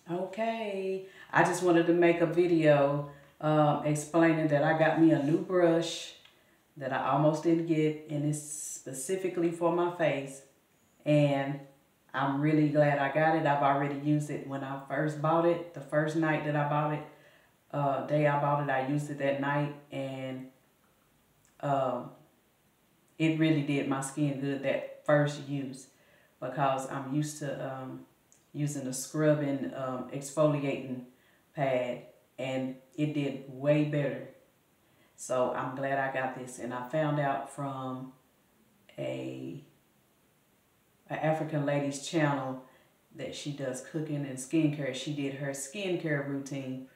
Okay, I just wanted to make a video explaining that I got me a new brush that I almost didn't get, and it's specifically for my face. And I'm really glad I got it. I've already used it when I first bought it. The first night that I bought it, day I bought it, I used it that night, and um, it really did my skin good that first use, because I'm used to using a scrubbing exfoliating pad, and it did way better. So I'm glad I got this. And I found out from a African lady's channel that she does cooking and skincare. She did her skincare routine,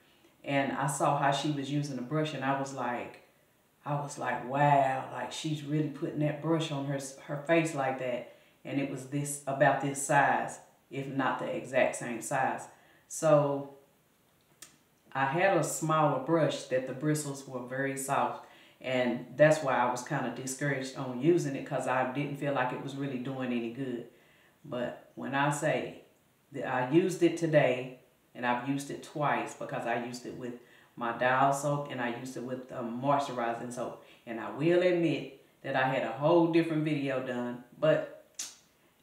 and I saw how she was using the brush, and I was like, wow, like she's really putting that brush on her face like that. And it was about this size, if not the exact same size. So I had a smaller brush that the bristles were very soft, and that's why I was kind of discouraged on using it, because I didn't feel like it was really doing any good. But when I say that I used it today, and I've used it twice, because I used it with my dial soap and I used it with moisturizing soap. And I will admit that I had a whole different video done, but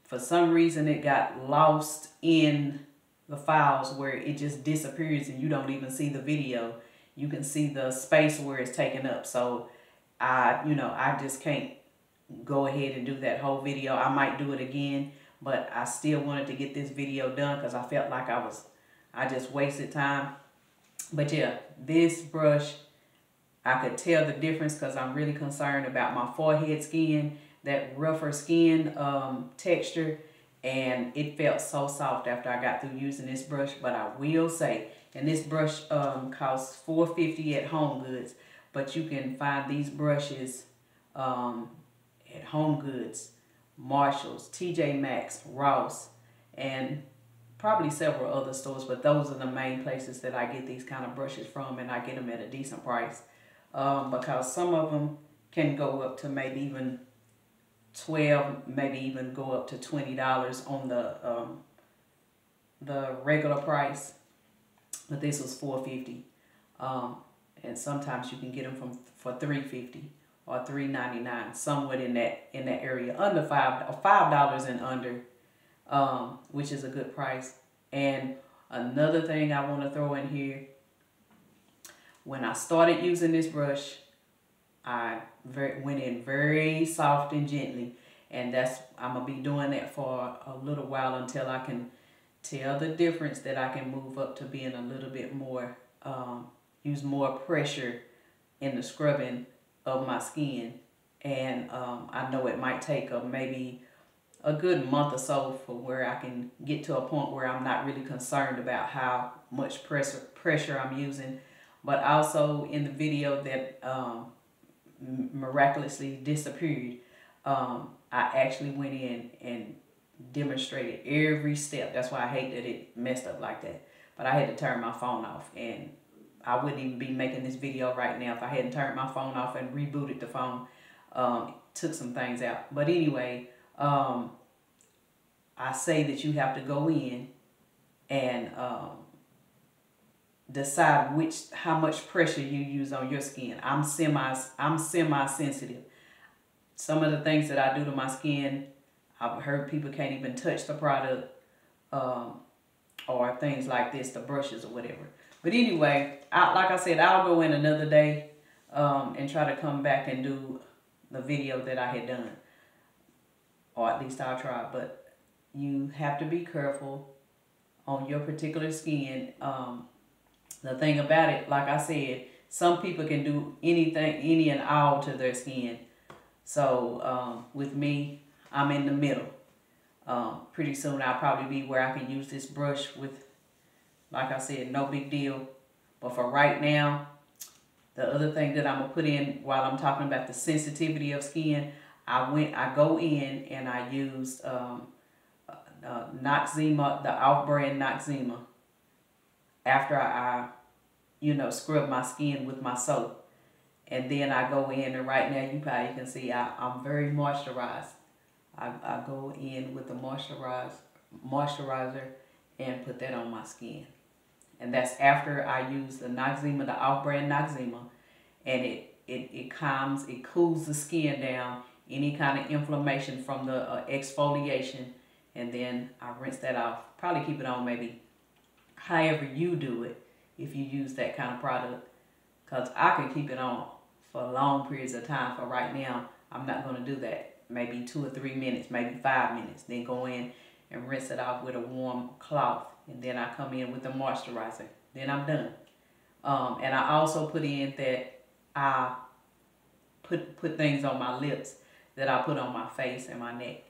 for some reason it got lost in the files where it just disappears and you don't even see the video. You can see the space where it's taken up. So I just can't go ahead and do that whole video. I might do it again, but I still wanted to get this video done because I felt like I just wasted time. But yeah, this brush, I could tell the difference because I'm really concerned about my forehead skin, that rougher skin texture, and it felt so soft after I got through using this brush. But I will say, and this brush costs $4.50 at Home Goods, but you can find these brushes at Home Goods, Marshalls, TJ Maxx, Ross, and probably several other stores, but those are the main places that I get these kind of brushes from, and I get them at a decent price. Because some of them can go up to maybe even $12, maybe even go up to $20 on the regular price, but this was $4.50. And sometimes you can get them for $3.50 or $3.99, somewhere in that area, under $5 and under, which is a good price. And another thing I want to throw in here, when I started using this brush, I went in very soft and gently, and I'm gonna be doing that for a little while until I can tell the difference, that I can move up to being a little bit more, use more pressure in the scrubbing of my skin. And I know it might take maybe a good month or so for where I can get to a point where I'm not really concerned about how much pressure I'm using. But also in the video that miraculously disappeared, I actually went in and demonstrated every step. That's why I hate that it messed up like that. But I had to turn my phone off, and I wouldn't even be making this video right now if I hadn't turned my phone off and rebooted the phone. Took some things out. But anyway, I say that you have to go in and decide how much pressure you use on your skin. I'm semi-sensitive. Some of the things that I do to my skin, I've heard people can't even touch the product, or things like this, the brushes or whatever. But anyway, like I said, I'll go in another day and try to come back and do the video that I had done, or at least I'll try. But you have to be careful on your particular skin. The thing about it, like I said, some people can do anything, any and all to their skin. So with me, I'm in the middle. Pretty soon I'll probably be where I can use this brush with, like I said, no big deal. But for right now, the other thing that I'm going to put in while I'm talking about the sensitivity of skin, I go in and I used Noxzema, the off-brand Noxzema, after I scrub my skin with my soap. And then I go in, and right now you probably can see I'm very moisturized. I go in with the moisturizer and put that on my skin. And that's after I use the Noxzema, the off-brand Noxzema. And it calms, it cools the skin down, any kind of inflammation from the exfoliation. And then I rinse that off. Probably keep it on maybe however you do it if you use that kind of product. Because I can keep it on for long periods of time. For right now, I'm not going to do that. Maybe 2 or 3 minutes, maybe 5 minutes. Then go in and rinse it off with a warm cloth. And then I come in with the moisturizer. Then I'm done. And I also put in that I put things on my lips that I put on my face and my neck.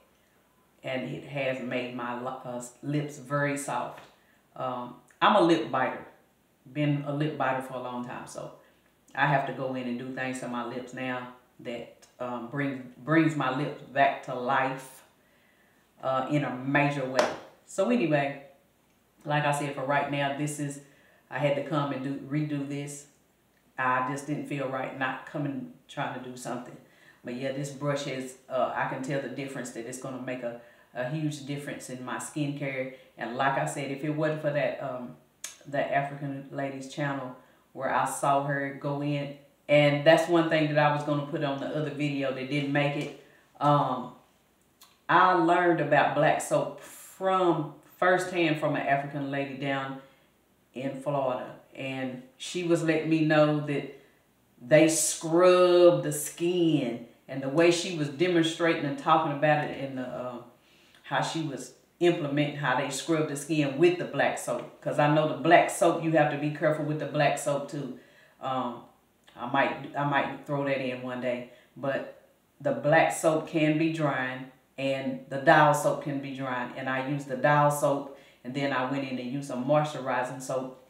And it has made my lips very soft. I'm a lip biter. Been a lip biter for a long time. So I have to go in and do things to my lips now that brings my lips back to life in a major way. So anyway, like I said, for right now, I had to come and redo this. I just didn't feel right not coming, trying to do something. But yeah, this brush is, I can tell the difference, that it's going to make a huge difference in my skincare. And like I said, if it wasn't for that African lady's channel where I saw her go in, and that's one thing that I was going to put on the other video that didn't make it. I learned about black soap firsthand from an African lady down in Florida. And she was letting me know that they scrub the skin. And the way she was demonstrating and talking about it in how she was implementing how they scrub the skin with the black soap. Because I know the black soap, you have to be careful with the black soap too. I might throw that in one day. But the black soap can be drying, and the dial soap can be drying. And I used the dial soap, and then I went in and used some moisturizing soap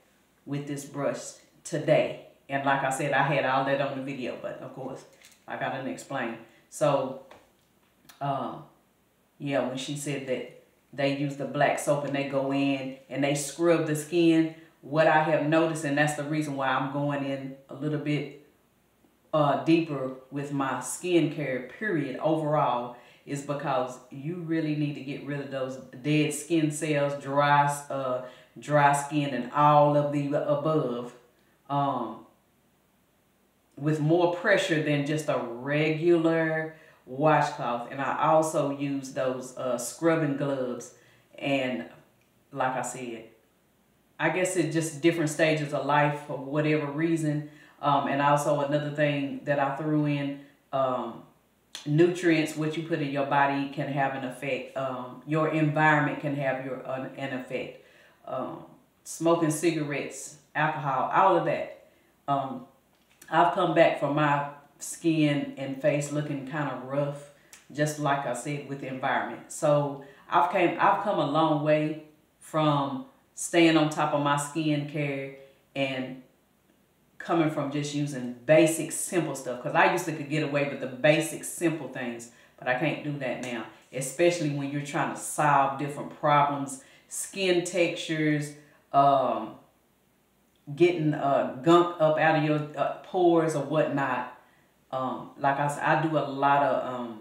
with this brush today. And like I said, I had all that on the video, but of course, like I didn't explain. So, yeah, when she said that they use the black soap and they go in and they scrub the skin, what I have noticed, and that's the reason why I'm going in a little bit deeper with my skincare period overall, is because you really need to get rid of those dead skin cells, dry skin, and all of the above, with more pressure than just a regular washcloth. And I also use those scrubbing gloves. And like I said, I guess it's just different stages of life for whatever reason. And also another thing that I threw in, nutrients, what you put in your body can have an effect. Your environment can have an effect. Smoking cigarettes, alcohol, all of that. I've come back from my skin and face looking kind of rough, just like I said, with the environment. So I've come a long way from staying on top of my skincare and coming from just using basic, simple stuff. Because I used to could get away with the basic, simple things, but I can't do that now. Especially when you're trying to solve different problems, skin textures, getting gunk up out of your pores or whatnot. Like I said, I do a lot of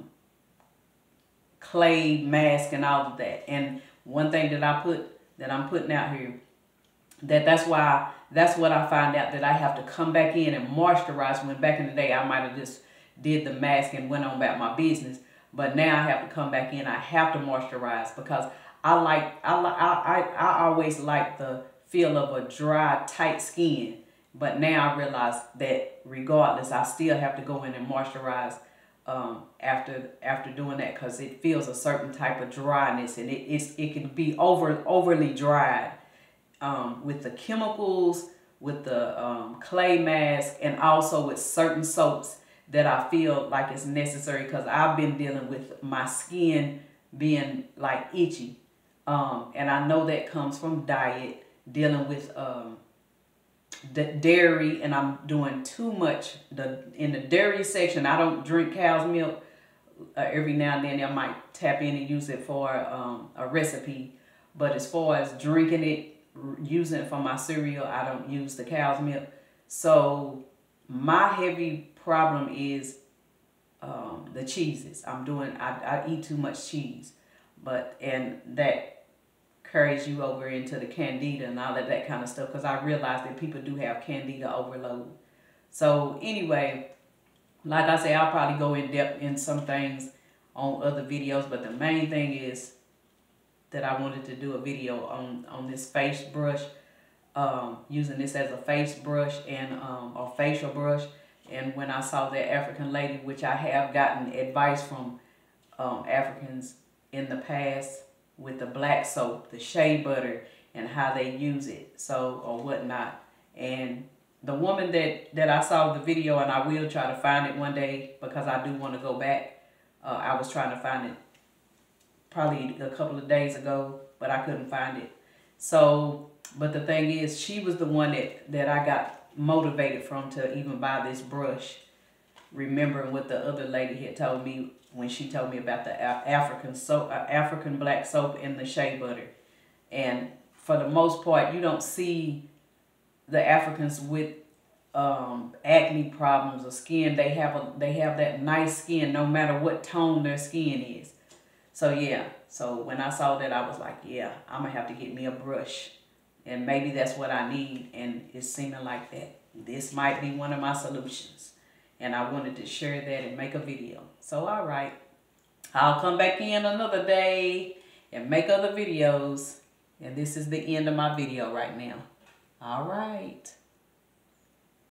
clay mask and all of that. And one thing that I'm putting out here, that's what I find out, that I have to come back in and moisturize. When back in the day I might have just did the mask and went on about my business, but now I have to come back in. I have to moisturize because I always like the feel of a dry, tight skin. But now I realize that regardless, I still have to go in and moisturize after doing that, because it feels a certain type of dryness, and it can be overly dried with the chemicals, with the clay mask, and also with certain soaps that I feel like it's necessary, because I've been dealing with my skin being like itchy, and I know that comes from diet, dealing with the dairy, and I'm doing too much in the dairy section. I don't drink cow's milk. Every now and then I might tap in and use it for a recipe, but as far as drinking it, using it for my cereal, I don't use the cow's milk. So my heavy problem is the cheeses. I eat too much cheese, and that carries you over into the candida and all of that kind of stuff, because I realize that people do have candida overload. So anyway, like I say, I'll probably go in depth in some things on other videos, but the main thing is that I wanted to do a video on this face brush, using this as a face brush and a facial brush. And when I saw that African lady, which I have gotten advice from Africans in the past with the black soap, the shea butter, and how they use it, so, or whatnot. And the woman that I saw the video, and I will try to find it one day because I do want to go back. I was trying to find it probably a couple of days ago, but I couldn't find it. So, but the thing is, she was the one that I got motivated from to even buy this brush, remembering what the other lady had told me when she told me about the African soap, African black soap and the shea butter. And for the most part, you don't see the Africans with acne problems or skin. They have that nice skin no matter what tone their skin is. So yeah, so when I saw that, I was like, yeah, I'm gonna have to get me a brush, and maybe that's what I need. And it's seeming like that this might be one of my solutions, and I wanted to share that and make a video. So all right, I'll come back in another day and make other videos, and this is the end of my video right now. All right.